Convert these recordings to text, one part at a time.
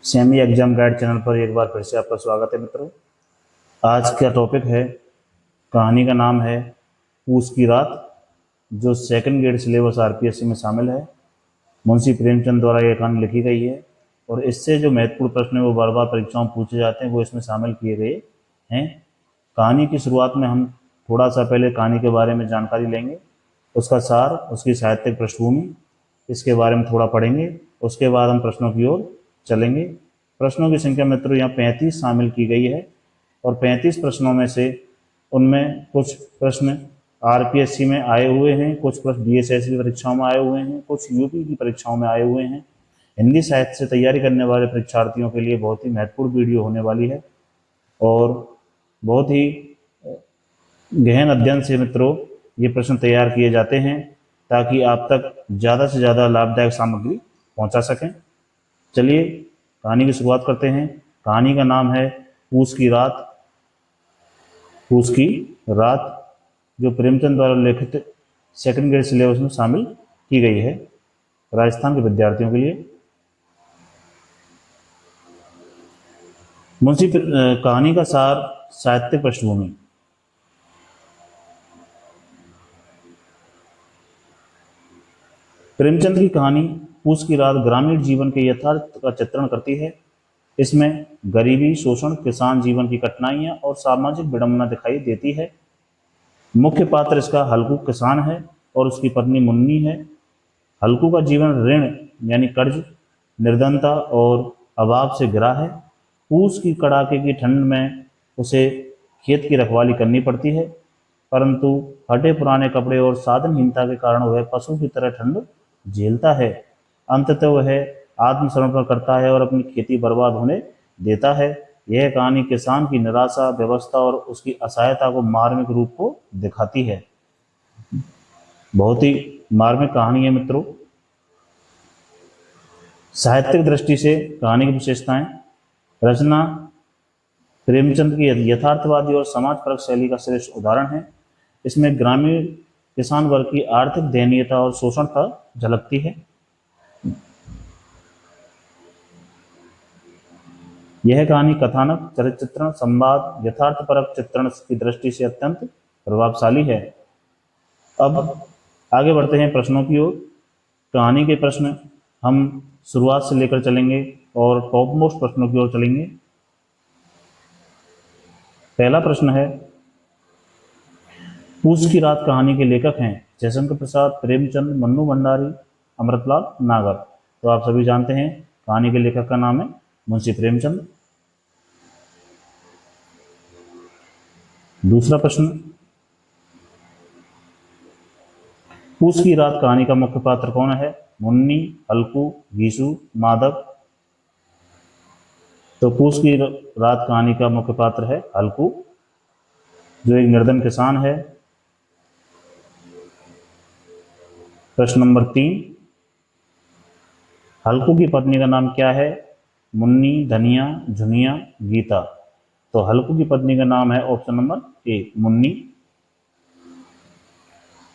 Semi exam guide channel पर एक बार फिर से आपका स्वागत है मित्रों। आज का टॉपिक है, कहानी का नाम है पूस की रात, जो सेकंड ग्रेड सिलेबस आरपीएससी में शामिल है। मुंशी प्रेमचंद द्वारा यह कहानी लिखी गई है और इससे जो महत्वपूर्ण प्रश्न है वो बार बार परीक्षाओं में पूछे जाते हैं, वो इसमें शामिल किए गए हैं। कहानी की शुरुआत में हम थोड़ा सा पहले कहानी के बारे में जानकारी लेंगे, उसका सार, उसकी साहित्यिक पृष्ठभूमि, इसके बारे में थोड़ा पढ़ेंगे। उसके बाद हम प्रश्नों की ओर चलेंगे। प्रश्नों की संख्या मित्रों यहाँ 35 शामिल की गई है और 35 प्रश्नों में से उनमें कुछ प्रश्न आरपीएससी में आए हुए हैं, कुछ प्रश्न डीएसएसबी परीक्षाओं में आए हुए हैं, कुछ यूपी की परीक्षाओं में आए हुए हैं। हिंदी साहित्य से तैयारी करने वाले परीक्षार्थियों के लिए बहुत ही महत्वपूर्ण वीडियो होने वाली है और बहुत ही गहन अध्ययन से मित्रों ये प्रश्न तैयार किए जाते हैं ताकि आप तक ज़्यादा से ज़्यादा लाभदायक सामग्री पहुंचा सकें। चलिए कहानी की शुरुआत करते हैं। कहानी का नाम है पूस की रात। पूस की रात जो प्रेमचंद द्वारा लिखित सेकंड ग्रेड सिलेबस में शामिल की गई है राजस्थान के विद्यार्थियों के लिए। कहानी का सार, साहित्यिक पृष्ठभूमि। प्रेमचंद की कहानी पूस की रात ग्रामीण जीवन के यथार्थ का चित्रण करती है। इसमें गरीबी, शोषण, किसान जीवन की कठिनाइयां और सामाजिक विडंबना दिखाई देती है। मुख्य पात्र इसका हल्कू किसान है और उसकी पत्नी मुन्नी है। हल्कू का जीवन ऋण यानी कर्ज, निर्धनता और अभाव से घिरा है। पूस की कड़ाके की ठंड में उसे खेत की रखवाली करनी पड़ती है, परंतु फटे पुराने कपड़े और साधनहीनता के कारण वह पशु की तरह ठंड झेलता है। अंततः वह आत्मसमर्पण करता है और अपनी खेती बर्बाद होने देता है। यह कहानी किसान की निराशा, व्यवस्था और उसकी असहायता को मार्मिक रूप को दिखाती है। बहुत ही मार्मिक कहानी है मित्रों। साहित्यिक दृष्टि से कहानी की विशेषताएं। रचना प्रेमचंद की यथार्थवादी और समाजपरक शैली का श्रेष्ठ उदाहरण है। इसमें ग्रामीण किसान वर्ग की आर्थिक दयनीयता और शोषण का झलकती है। यह कहानी कथानक, चरित्र चित्रण, संवाद, यथार्थपरक चित्रण की दृष्टि से अत्यंत प्रभावशाली है। अब आगे बढ़ते हैं प्रश्नों की ओर। कहानी के प्रश्न हम शुरुआत से लेकर चलेंगे और टॉप मोस्ट प्रश्नों की ओर चलेंगे। पहला प्रश्न है, पूस की रात कहानी के लेखक हैं जयशंकर प्रसाद, प्रेमचंद, मन्नू भंडारी, अमृतलाल नागर। तो आप सभी जानते हैं कहानी के लेखक का नाम है मुंशी प्रेमचंद। दूसरा प्रश्न, पूस की रात कहानी का मुख्य पात्र कौन है? मुन्नी, हल्कू, घीसू, माधव। तो पूस की रात कहानी का मुख्य पात्र है हल्कू, जो एक निर्धन किसान है। प्रश्न नंबर 3, हल्कू की पत्नी का नाम क्या है? मुन्नी, धनिया, झुनिया, गीता। तो हल्कू की पत्नी का नाम है ऑप्शन नंबर ए, मुन्नी।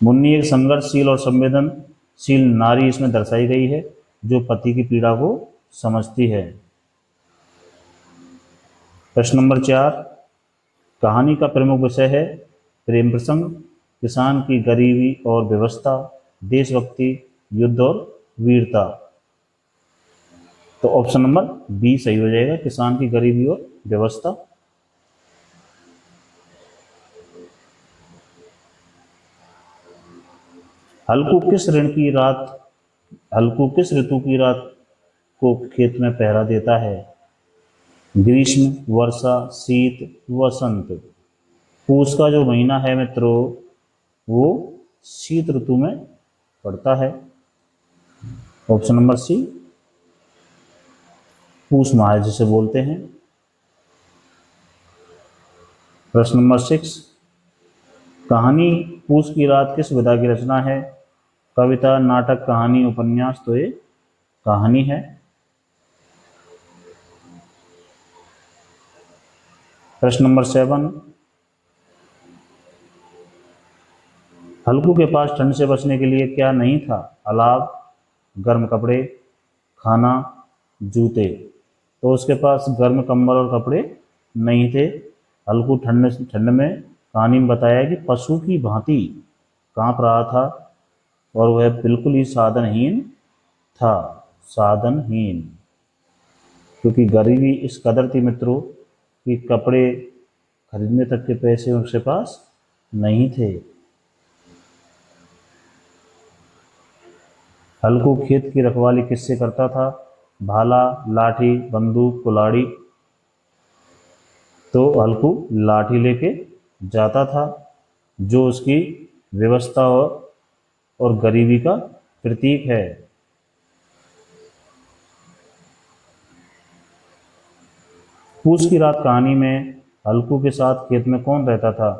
मुन्नी एक संघर्षशील और संवेदनशील नारी इसमें दर्शाई गई है, जो पति की पीड़ा को समझती है। प्रश्न नंबर 4, कहानी का प्रमुख विषय है प्रेम प्रसंग, किसान की गरीबी और व्यवस्था, देशभक्ति, युद्ध और वीरता। तो ऑप्शन नंबर बी सही हो जाएगा, किसान की गरीबी और व्यवस्था। हल्कू किस ऋतु की रात को खेत में पहरा देता है? ग्रीष्म, वर्षा, शीत, वसंत। पूस का जो महीना है मित्रों वो शीत ऋतु में पड़ता है। ऑप्शन नंबर सी, पूस माह जिसे बोलते हैं। प्रश्न नंबर 6, कहानी पूस की रात किस विधा की रचना है? कविता, नाटक, कहानी, उपन्यास। तो ये कहानी है। प्रश्न नंबर 7, हल्कू के पास ठंड से बचने के लिए क्या नहीं था? अलाव, गर्म कपड़े, खाना, जूते। तो उसके पास गर्म कंबल और कपड़े नहीं थे। हल्कू ठंड में कहानी में बताया कि पशु की भांति कांप रहा था और वह बिल्कुल ही साधनहीन था, साधनहीन, क्योंकि गरीबी इस कदर थी मित्रों कि कपड़े खरीदने तक के पैसे उसके पास नहीं थे। हल्कू खेत की रखवाली किससे करता था? भाला, लाठी, बंदूक, कुल्हाड़ी। तो हल्कू लाठी लेके जाता था, जो उसकी व्यवस्था और गरीबी का प्रतीक है। पूस की रात कहानी में हल्कू के साथ खेत में कौन रहता था?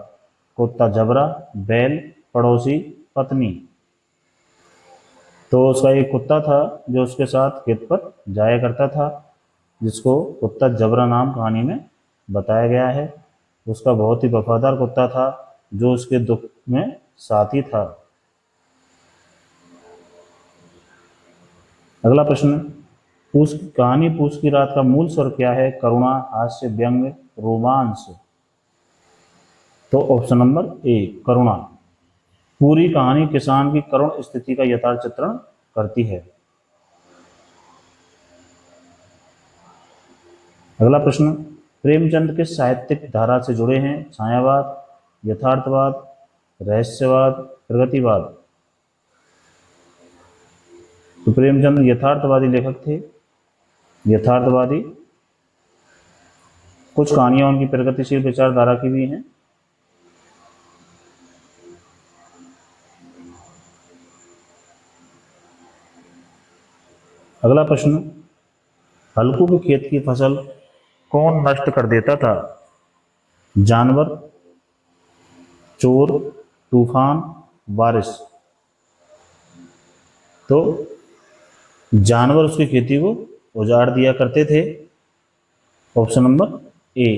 कुत्ता जबरा, बैल, पड़ोसी, पत्नी। तो उसका एक कुत्ता था जो उसके साथ खेत पर जाया करता था, जिसको कुत्ता जबरा नाम कहानी में बताया गया है। उसका बहुत ही वफादार कुत्ता था जो उसके दुख में साथी था। अगला प्रश्न, पूस की रात का मूल स्वर क्या है? करुणा, हास्य, व्यंग, रोमांस। तो ऑप्शन नंबर ए करुणा। पूरी कहानी किसान की करुण स्थिति का यथार्थ चित्रण करती है। अगला प्रश्न, प्रेमचंद किस साहित्यिक धारा से जुड़े हैं? छायावाद, यथार्थवाद, रहस्यवाद, प्रगतिवाद। तो प्रेमचंद यथार्थवादी लेखक थे, यथार्थवादी। कुछ कहानियां उनकी प्रगतिशील विचारधारा की भी हैं। अगला प्रश्न, हल्कू के खेत की फसल कौन नष्ट कर देता था? जानवर, चोर, तूफान, बारिश। तो जानवर उसकी खेती को उजाड़ दिया करते थे। ऑप्शन नंबर ए।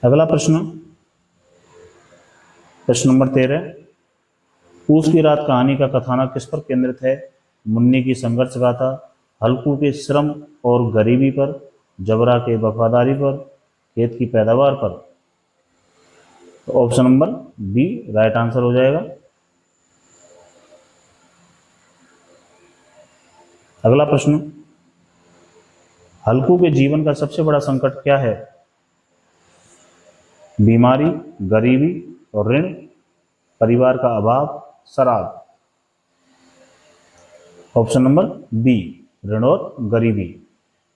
अगला प्रश्न, प्रश्न नंबर 13, पूस की रात कहानी का कथानक किस पर केंद्रित है? मुन्नी की संघर्ष गाथा, हल्कू के श्रम और गरीबी पर, जबरा के वफादारी पर, खेत की पैदावार पर। तो option number B right answer हो जाएगा। अगला प्रश्न, हल्कू के जीवन का सबसे बड़ा संकट क्या है? बीमारी, गरीबी और ऋण, परिवार का अभाव, शराब। ऑप्शन नंबर बी ऋण और गरीबी,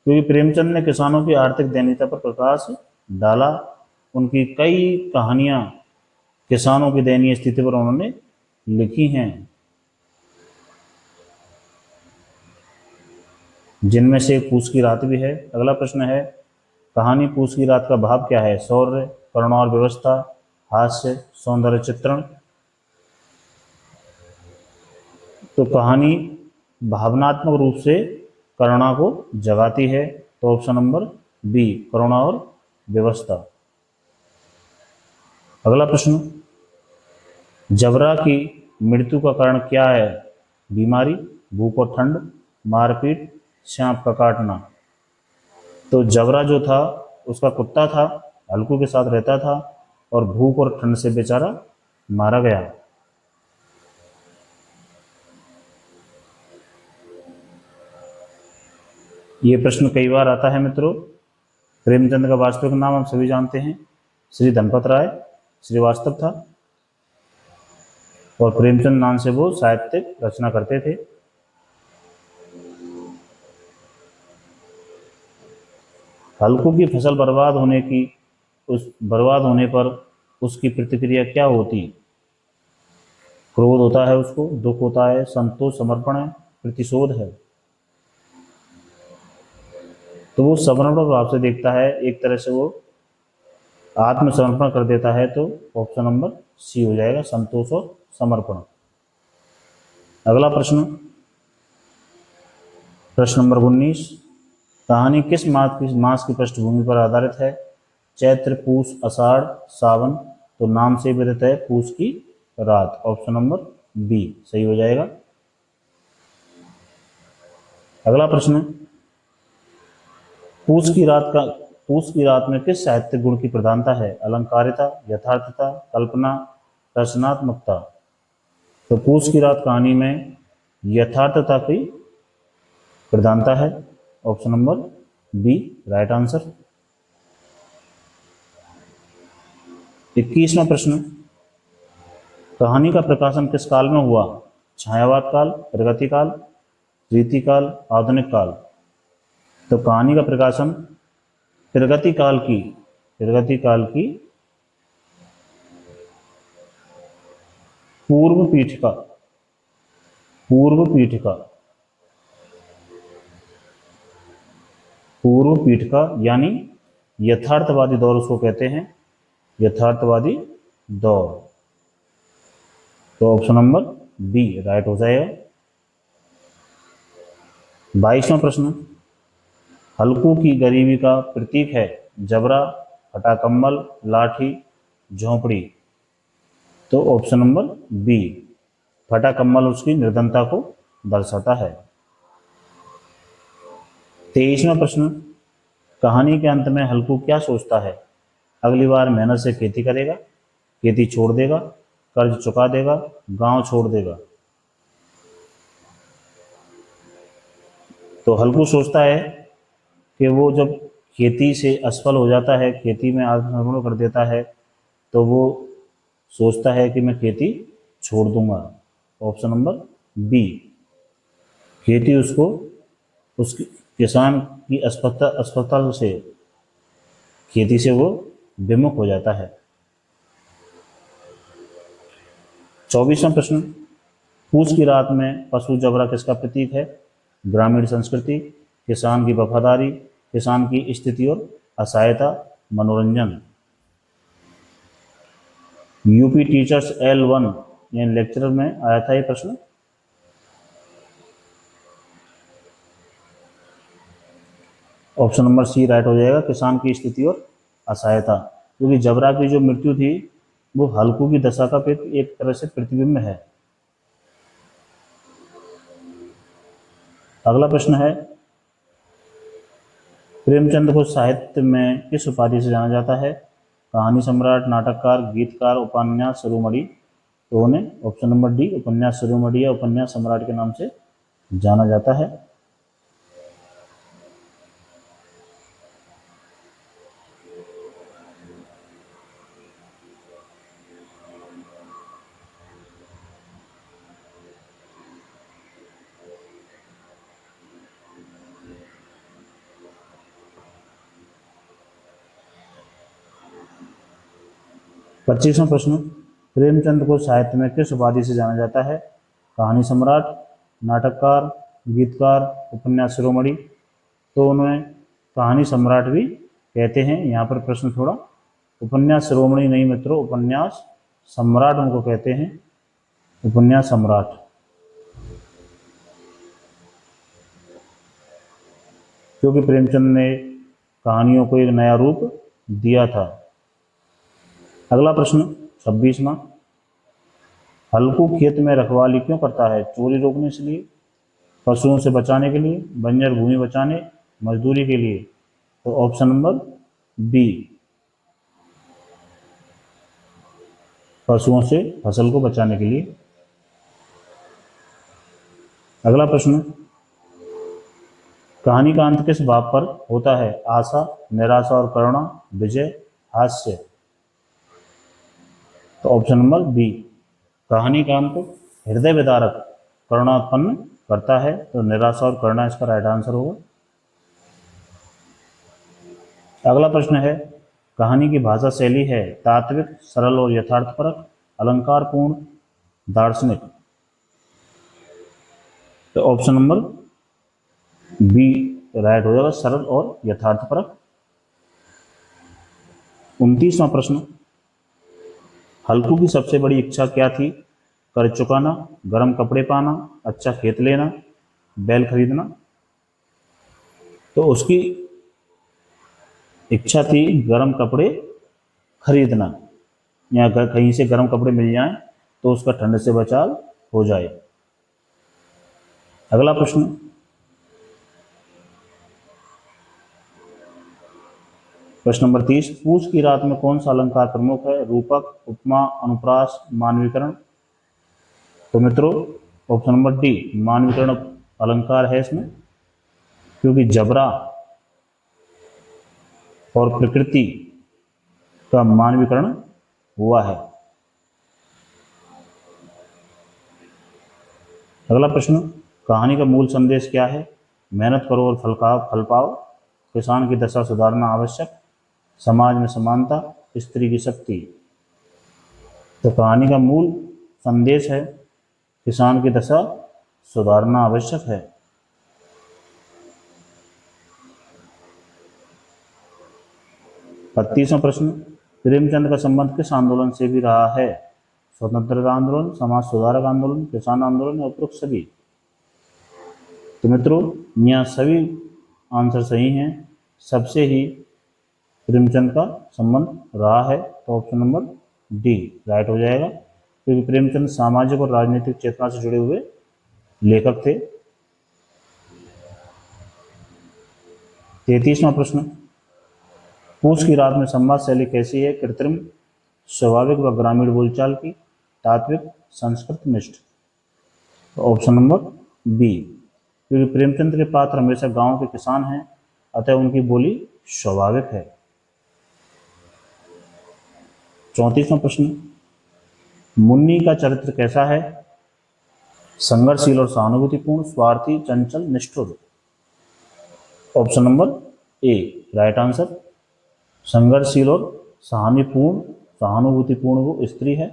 क्योंकि प्रेमचंद ने किसानों की आर्थिक दयनीयता पर प्रकाश डाला। उनकी कई कहानियां किसानों की दयनीय स्थिति पर उन्होंने लिखी हैं, जिनमें से पूस की रात भी है। अगला प्रश्न है, कहानी पूस की रात का भाव क्या है? शौर्य, करुणा और व्यवस्था, हास्य, सौंदर्य चित्रण। तो कहानी भावनात्मक रूप से करुणा को जगाती है। तो ऑप्शन नंबर बी करुणा और व्यवस्था। अगला प्रश्न, जबरा की मृत्यु का कारण क्या है? बीमारी, भूख और ठंड, मारपीट, सांप का काटना। तो जबरा जो था उसका कुत्ता था, हल्कू के साथ रहता था और भूख और ठंड से बेचारा मारा गया। ये प्रश्न कई बार आता है मित्रों। प्रेमचंद का वास्तविक नाम हम सभी जानते हैं, श्री धनपत राय श्रीवास्तव था और प्रेमचंद नाम से वो साहित्यिक रचना करते थे। हल्कू की फसल बर्बाद होने पर उसकी प्रतिक्रिया क्या होती? क्रोध होता है उसको, दुख होता है, संतोष, समर्पण है, प्रतिशोध है। तो वो समर्पण भाव से देखता है, एक तरह से वो आत्मसमर्पण कर देता है। तो ऑप्शन नंबर सी हो जाएगा, संतोष और समर्पण। अगला प्रश्न, प्रश्न नंबर 19, कहानी किस मास की पृष्ठभूमि पर आधारित है? चैत्र, पूस, आषाढ़, सावन। तो नाम से विदित है पूस की रात। ऑप्शन नंबर बी सही हो जाएगा। अगला प्रश्न, पूस की रात में किस साहित्यिक गुण की प्रधानता है? अलंकारिता, यथार्थता, कल्पना, रचनात्मकता। तो पूस की रात कहानी में यथार्थता की प्रधानता है। Option number B right answer. 21वां प्रश्न, कहानी का प्रकाशन किस काल में हुआ? छायावाद काल, प्रगति काल, रीतिकाल, आधुनिक काल। तो कहानी का प्रकाशन प्रगति काल की पूर्व पीठिका पूर्व पीठिका यानी यथार्थवादी दौर उसको कहते हैं, यथार्थवादी दौर। तो ऑप्शन नंबर बी राइट हो जाएगा। 22वां प्रश्न, हल्कू की गरीबी का प्रतीक है? जबरा, फटा कम्बल, लाठी, झोंपड़ी। तो ऑप्शन नंबर बी फटा कम्बल उसकी निर्धनता को दर्शाता है। 23वां प्रश्न, कहानी के अंत में हल्कू क्या सोचता है? अगली बार मेहनत से खेती करेगा, खेती छोड़ देगा, कर्ज चुका देगा, गांव छोड़ देगा। तो हल्कू सोचता है कि वो जब खेती से असफल हो जाता है, खेती में आत्मनिर्भर कर देता है, तो वो सोचता है कि मैं खेती छोड़ दूंगा। ऑप्शन नंबर बी, खेती उसको उस किसान की अस्पताल से खेती से वो विमुख हो जाता है। 24वां प्रश्न, पूस की रात में पशु जबरा किसका प्रतीक है? ग्रामीण संस्कृति, किसान की वफादारी, किसान की स्थिति और असहायता, मनोरंजन। यूपी टीचर्स L1 यानी लेक्चरर में आया था ये प्रश्न। ऑप्शन नंबर सी राइट हो जाएगा, किसान की स्थिति और असहायता। क्योंकि जबरा की जो मृत्यु थी वो हल्कू की दशा का एक तरह से प्रतिबिंब है। अगला प्रश्न है, प्रेमचंद को साहित्य में किस उपाधि से जाना जाता है? कहानी सम्राट, नाटककार, गीतकार, उपन्यास शिरोमणि। तो उन्हें ऑप्शन नंबर डी उपन्यास शिरोमणि या उपन्यास सम्राट के नाम से जाना जाता है। पच्चीसवां प्रश्न, प्रेमचंद को साहित्य में किस उपाधि से जाना जाता है? कहानी सम्राट, नाटककार, गीतकार, उपन्यास शिरोमणि। तो उन्हें कहानी सम्राट भी कहते हैं। यहाँ पर प्रश्न थोड़ा, उपन्यास शिरोमणि नहीं मित्रों, उपन्यास सम्राट उनको कहते हैं, उपन्यास सम्राट। क्योंकि प्रेमचंद ने कहानियों को एक नया रूप दिया था। अगला प्रश्न 26वां, हल्कू खेत में रखवाली क्यों करता है? चोरी रोकने के लिए, पशुओं से बचाने के लिए, बंजर भूमि बचाने, मजदूरी के लिए। तो ऑप्शन नंबर बी पशुओं से फसल को बचाने के लिए। अगला प्रश्न, कहानी का अंत किस भाव पर होता है? आशा, निराशा और करुणा, विजय, हास्य। तो ऑप्शन नंबर बी कहानी का अंत हृदय विदारक करुणा उत्पन्न करता है। तो निराशा और करुणा इसका राइट आंसर होगा। अगला प्रश्न है, कहानी की भाषा शैली है तात्विक, सरल और यथार्थपरक, अलंकारपूर्ण, दार्शनिक। तो ऑप्शन नंबर बी राइट हो जाएगा, सरल और यथार्थपरक। 29वां प्रश्न, हल्कू की सबसे बड़ी इच्छा क्या थी? कर्ज चुकाना, गर्म कपड़े पाना, अच्छा खेत लेना, बैल खरीदना। तो उसकी इच्छा थी गर्म कपड़े खरीदना, या कहीं से गर्म कपड़े मिल जाएं तो उसका ठंड से बचाव हो जाए। अगला प्रश्न, प्रश्न नंबर 30, पूस की रात में कौन सा अलंकार प्रमुख है? रूपक, उपमा, अनुप्रास, मानवीकरण। तो मित्रों ऑप्शन नंबर डी मानवीकरण अलंकार है इसमें, क्योंकि जबरा और प्रकृति का मानवीकरण हुआ है। अगला प्रश्न, कहानी का मूल संदेश क्या है? मेहनत करो और फल पाओ, किसान की दशा सुधारना आवश्यक, समाज में समानता, स्त्री की शक्ति। तो कहानी का मूल संदेश है किसान की दशा सुधारना आवश्यक है। बत्तीसवां प्रश्न, प्रेमचंद का संबंध किस आंदोलन से भी रहा है? स्वतंत्रता आंदोलन, समाज सुधारक आंदोलन, किसान आंदोलन या उपरोक्त सभी। तो मित्रों यहाँ सभी आंसर सही हैं, सबसे ही प्रेमचंद का संबंध रहा है। तो ऑप्शन नंबर डी राइट हो जाएगा, क्योंकि प्रेमचंद सामाजिक और राजनीतिक चेतना से जुड़े हुए लेखक थे। 33वां प्रश्न, पूस की रात में संवाद शैली कैसी है? कृत्रिम, स्वाभाविक व ग्रामीण बोलचाल की, तात्विक, संस्कृत निष्ठ। ऑप्शन नंबर बी, क्योंकि प्रेमचंद के पात्र हमेशा गांव के किसान हैं, अतः उनकी बोली स्वाभाविक है। 34वां प्रश्न, मुन्नी का चरित्र कैसा है? संघर्षशील और सहानुभूतिपूर्ण, स्वार्थी, चंचल, निष्ठुर। Option number A right answer, संघर्षशील और सहानुभूतिपूर्ण वो स्त्री है।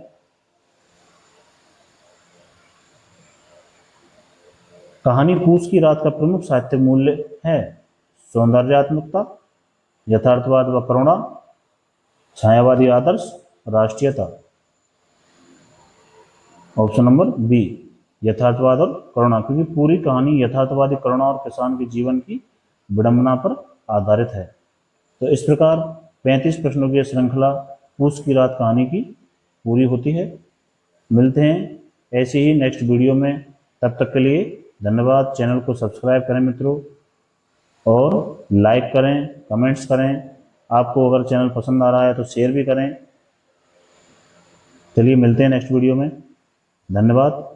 कहानी पूस की रात का प्रमुख साहित्य मूल्य है? सौंदर्यात्मकता, यथार्थवाद व करुणा, छायावादी आदर्श, राष्ट्रीयता। ऑप्शन नंबर बी यथार्थवाद और करुणा, क्योंकि पूरी कहानी यथार्थवादी करुणा और किसान के जीवन की विडंबना पर आधारित है। तो इस प्रकार 35 प्रश्नों की श्रृंखला पूस की रात कहानी की पूरी होती है। मिलते हैं ऐसे ही नेक्स्ट वीडियो में, तब तक के लिए धन्यवाद। चैनल को सब्सक्राइब करें मित्रों, और लाइक करें, कमेंट्स करें। आपको अगर चैनल पसंद आ रहा है तो शेयर भी करें। चलिए मिलते हैं नेक्स्ट वीडियो में, धन्यवाद।